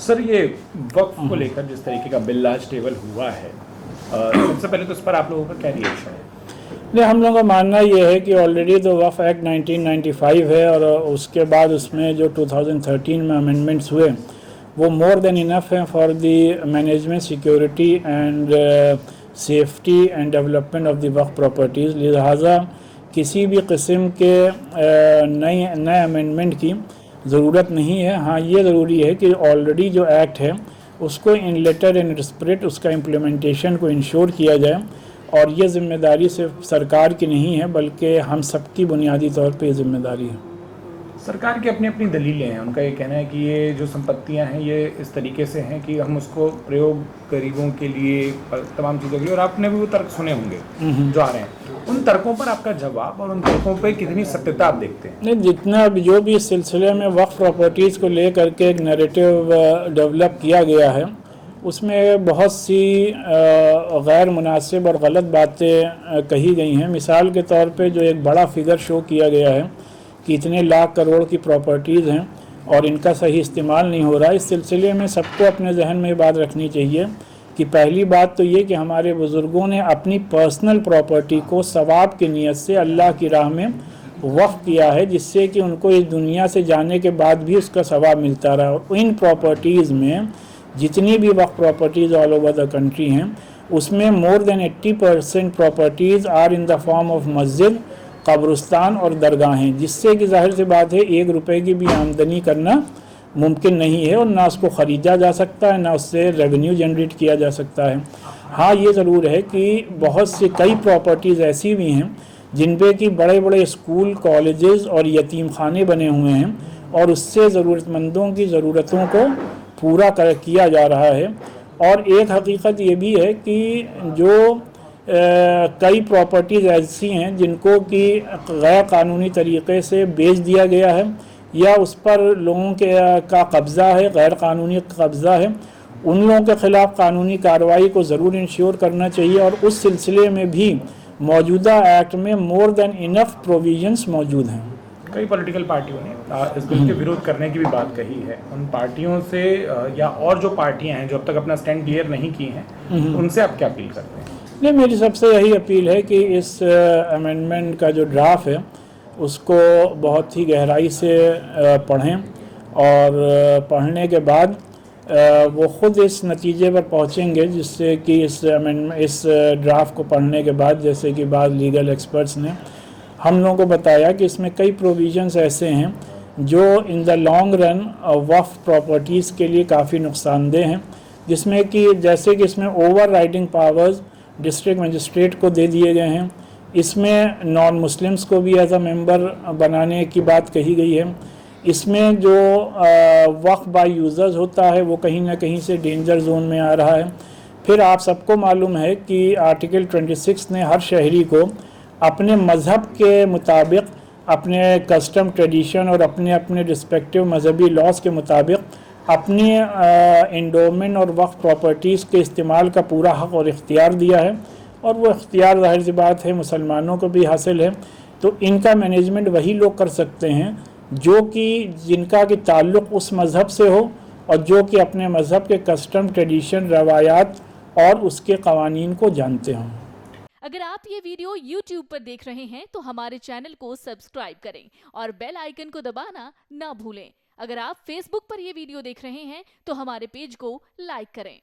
سر یہ وقف کو لے کر جس طریقے کا بل آج ٹیبل ہوا ہے، سب سے پہلے تو اس پر آپ لوگوں کا کیا ریئیکشن ہے؟ نہیں، ہم لوگوں کا ماننا یہ ہے کہ آلریڈی تو وقف ایکٹ 1995 ہے، اور اس کے بعد اس میں جو 2013 میں امینڈمنٹس ہوئے وہ مور دین انف ہیں for the management security and safety and development of the وقف پراپرٹیز. لہٰذا کسی بھی قسم کے نئے امینڈمنٹ کی ضرورت نہیں ہے. ہاں یہ ضروری ہے کہ آلریڈی جو ایکٹ ہے اس کو ان لیٹر اینڈ اسپرٹ اس کا امپلیمنٹیشن کو انشور کیا جائے، اور یہ ذمہ داری صرف سرکار کی نہیں ہے بلکہ ہم سب کی بنیادی طور پہ یہ ذمہ داری ہے. سرکار کی اپنی اپنی دلیلیں ہیں، ان کا یہ کہنا ہے کہ یہ جو سمپتیاں ہیں یہ اس طریقے سے ہیں کہ ہم اس کو پریوگ غریبوں کے لیے تمام چیزوں کے لیے، اور آپ نے بھی وہ ترک سنے ہوں گے جو آ رہے ہیں، ان ترکوں پر آپ کا جواب اور ان ترکوں پہ کتنی ستیتا آپ دیکھتے ہیں؟ نہیں، جتنا جو بھی اس سلسلے میں وقف پراپرٹیز کو لے کر کے ایک نیریٹو ڈیولپ کیا گیا ہے اس میں بہت سی غیر مناسب اور غلط باتیں کہی گئی ہیں. مثال کے طور پہ جو ایک بڑا فگر شو کیا گیا ہے کہ اتنے لاکھ کروڑ کی پراپرٹیز ہیں اور ان کا صحیح استعمال نہیں ہو رہا. اس سلسلے میں سب کو اپنے ذہن میں یہ بات رکھنی چاہیے کہ پہلی بات تو یہ کہ ہمارے بزرگوں نے اپنی پرسنل پراپرٹی کو ثواب کی نیت سے اللہ کی راہ میں وقف کیا ہے، جس سے کہ ان کو اس دنیا سے جانے کے بعد بھی اس کا ثواب ملتا رہا. اور ان پراپرٹیز میں جتنی بھی وقف properties all over the country ہیں اس میں more than 80% properties are in the form of مسجد، قبرستان اور درگاہیں، جس سے کہ ظاہر سی بات ہے 1 روپے کی بھی آمدنی کرنا ممکن نہیں ہے، اور نہ اس کو خریدا جا سکتا ہے نہ اس سے ریونیو جنریٹ کیا جا سکتا ہے. ہاں یہ ضرور ہے کہ بہت سی کئی پراپرٹیز ایسی بھی ہیں جن پہ کہ بڑے بڑے اسکول، کالجز اور یتیم خانے بنے ہوئے ہیں، اور اس سے ضرورت مندوں کی ضرورتوں کو پورا کیا جا رہا ہے. اور ایک حقیقت یہ بھی ہے کہ جو کئی پراپرٹیز ایسی ہیں جن کو کہ غیر قانونی طریقے سے بیچ دیا گیا ہے یا اس پر لوگوں کا قبضہ ہے، غیر قانونی قبضہ ہے، ان لوگوں کے خلاف قانونی کارروائی کو ضرور انشور کرنا چاہیے. اور اس سلسلے میں بھی موجودہ ایکٹ میں مور دین انف پروویژنس موجود ہیں. کئی پولیٹیکل پارٹیوں نے اس بل کے ورودھ کرنے کی بھی بات کہی ہے. ان پارٹیوں سے یا اور جو پارٹیاں ہیں جو اب تک اپنا سٹینڈ کلیئر نہیں کی ہیں ان سے آپ کیا اپیل کرتے ہیں؟ نہیں، میری سب سے یہی اپیل ہے کہ اس امینڈمنٹ کا جو ڈرافٹ ہے اس کو بہت ہی گہرائی سے پڑھیں، اور پڑھنے کے بعد وہ خود اس نتیجے پر پہنچیں گے جس سے کہ اس ڈرافٹ کو پڑھنے کے بعد، جیسے کہ بعض لیگل ایکسپرٹس نے ہم لوگوں کو بتایا کہ اس میں کئی پروویژنس ایسے ہیں جو ان دا لانگ رن وقف پراپرٹیز کے لیے کافی نقصان دہ ہیں، جس میں کہ جیسے کہ اس میں over riding powers district magistrate کو دے دیے گئے ہیں. اس میں نان مسلمس کو بھی ایز اے ممبر بنانے کی بات کہی گئی ہے. اس میں جو وقف بائی یوزرز ہوتا ہے وہ کہیں نہ کہیں سے ڈینجر زون میں آ رہا ہے. پھر آپ سب کو معلوم ہے کہ آرٹیکل 26 نے ہر شہری کو اپنے مذہب کے مطابق، اپنے کسٹم ٹریڈیشن اور اپنے رسپیکٹیو مذہبی لاز کے مطابق اپنی انڈومنٹ اور وقف پراپرٹیز کے استعمال کا پورا حق اور اختیار دیا ہے، اور وہ اختیار ظاہر سی بات ہے مسلمانوں کو بھی حاصل ہے. تو ان کا مینجمنٹ وہی لوگ کر سکتے ہیں جو کہ جن کا کہ تعلق اس مذہب سے ہو، اور جو کہ اپنے مذہب کے کسٹم ٹریڈیشن، روایات اور اس کے قوانین کو جانتے ہوں. اگر آپ یہ ویڈیو YouTube پر دیکھ رہے ہیں تو ہمارے چینل کو سبسکرائب کریں اور بیل آئیکن کو دبانا نہ بھولیں. اگر آپ فیس بک پر یہ ویڈیو دیکھ رہے ہیں تو ہمارے پیج کو لائک کریں.